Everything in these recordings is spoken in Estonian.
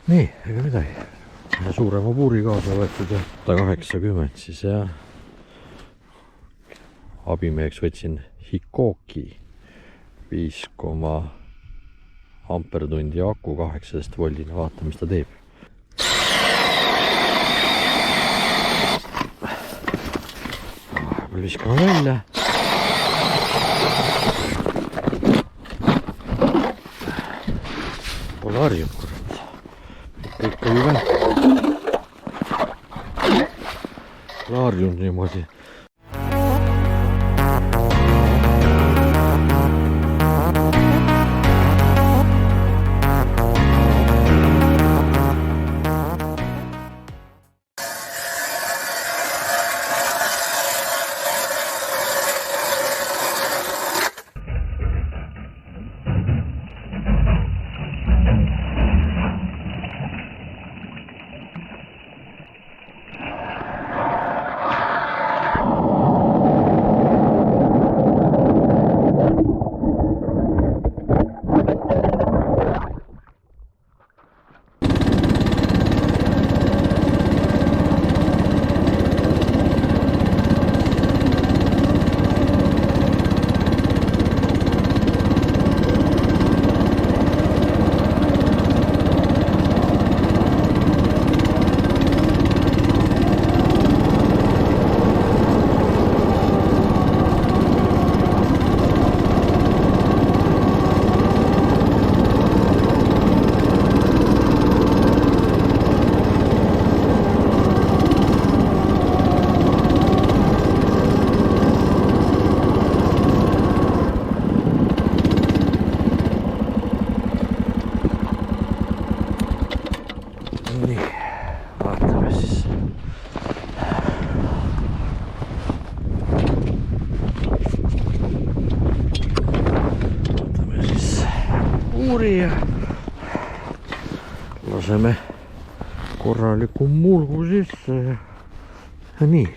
nii, ega midagi. Suurema puuri kaasa võetud ja 180 siis jah. Abimeheks võtsin Hikoki 5 ampertundi aku 18 voldine, vaata mis ta teeb. Viskame välja. Pole harjub, kurat. Ikka ju vähe. Pole harjunud niimoodi. Ja laseme korraliku mulgu sisse ja nii.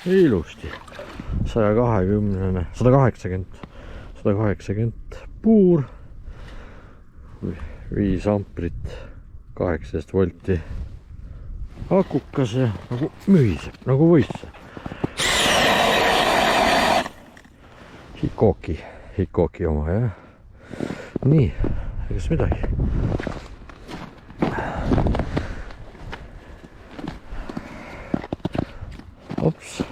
Ilusti 180, 180 puur, 5 amprit, 18 volti akukas ja nagu mühiseb, nagu võistseb. Hikoki oma jah. Nii, egas midagi. Ops.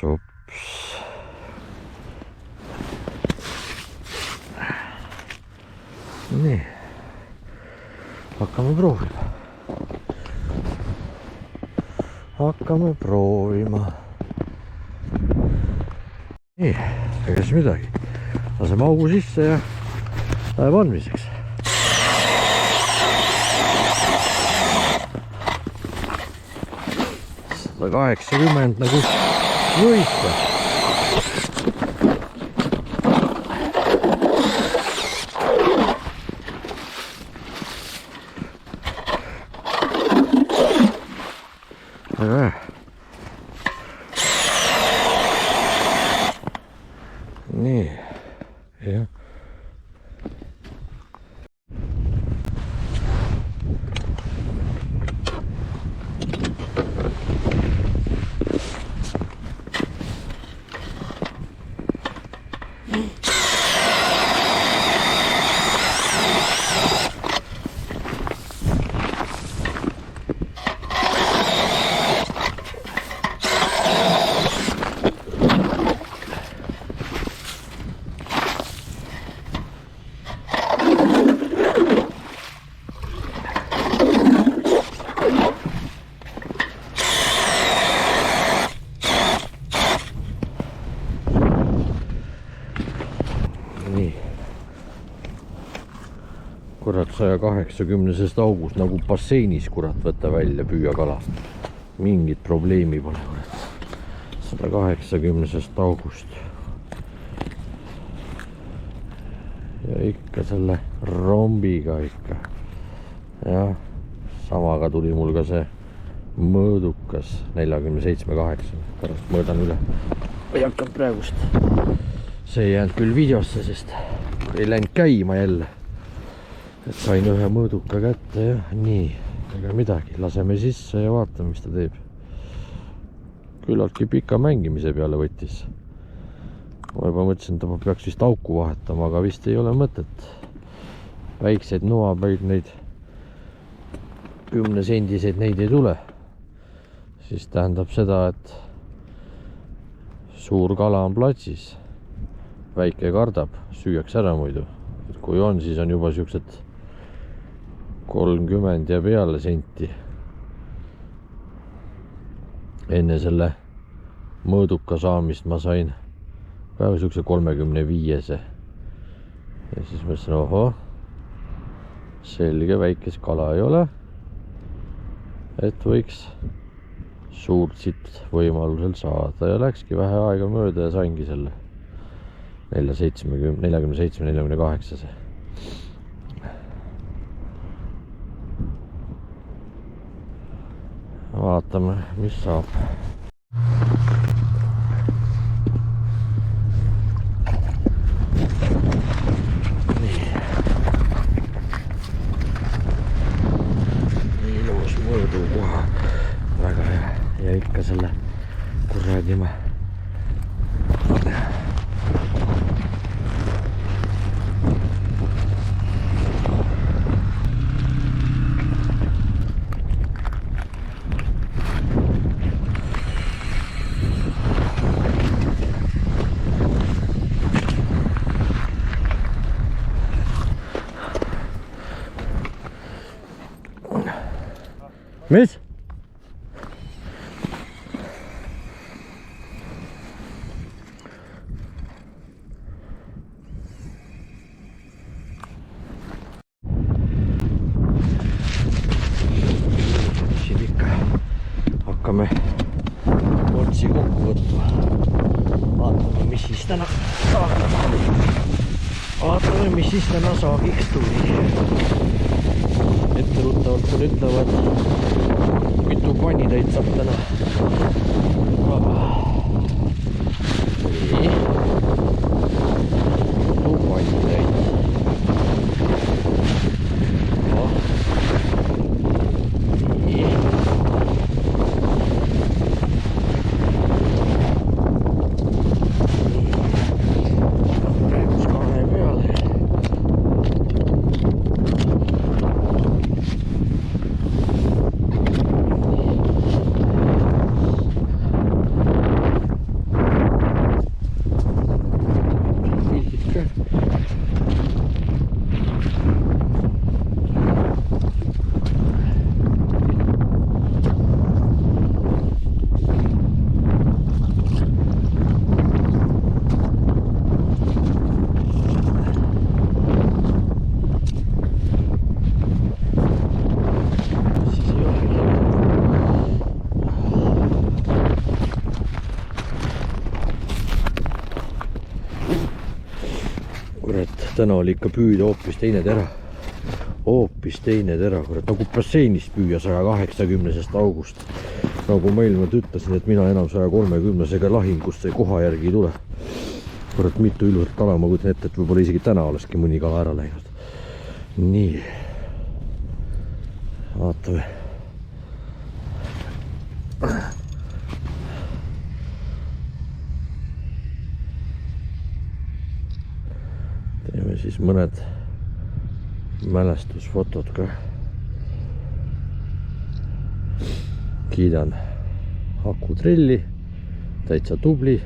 Ops. Nii. Hakkame proovima. Nii, ega siis midagi. Laseme augu sisse ja läheb andmiseks. 180 nagu võistleb. Väga hea. Nii, jah. 180 august nagu basseinis, kurat, võtta välja, püüa kala. Mingit probleemi pole, kurat. 180 august. Ja ikka selle rombiga ikka. Jah, samaga tuli mul ka see mõõdukas 47,8. Pärast mõõdan üle. Ei hakanud praegust. See ei jäänud küll videosse, sest ei läinud käima jälle. Et sain ühe mõõduka kätte ja nii, ega midagi, laseme sisse ja vaatame, mis ta teeb. Küllaltki pika mängimise peale võttis. Ma juba mõtlesin, et ma peaks vist auku vahetama, aga vist ei ole mõtet. Väikseid noapäid, neid 10 sendiseid neid ei tule. Siis tähendab seda, et suur kala on platsis. Väike kardab, süüaks ära muidu. Kui on, siis on juba siuksed 30 ja peale senti. Enne selle mõõduka saamist ma sain päeva siukse 35-se. Ja siis mõtlesin, oho, selge, väikest kala ei ole. Et võiks suurt siit võimalusel saada ja läkski vähe aega mööda ja saingi selle 47-48-se. Vaatame, mis saab. Nii. Ilus mõõdukoha. Väga hea. Ja ikka selle kuradima. Mis? Siin ikka hakkame otsi kokku võtma. Vaatame, mis siis täna saagiks tuli. Etteruttavalt küll ütlevad, mitu pannitäit saab täna. Nii. Mitu pannitäit. Nii. Praegus kahe peale. Täna oli ikka püüda hoopis teine tera. Hoopis teine tera, kurat, nagu basseinist püüa 180 august. Nagu ma eelmalt ütlesin, et mina enam 130-sega lahingust see koha järgi ei tule. Kurat, mitu ilusat kala, ma kujutan ette, et võib-olla isegi täna olekski mõni kala ära läinud. Nii. Vaatame. Teeme siis mõned mälestusfotod ka. Kiidan Aku Trilli, täitsa tubli.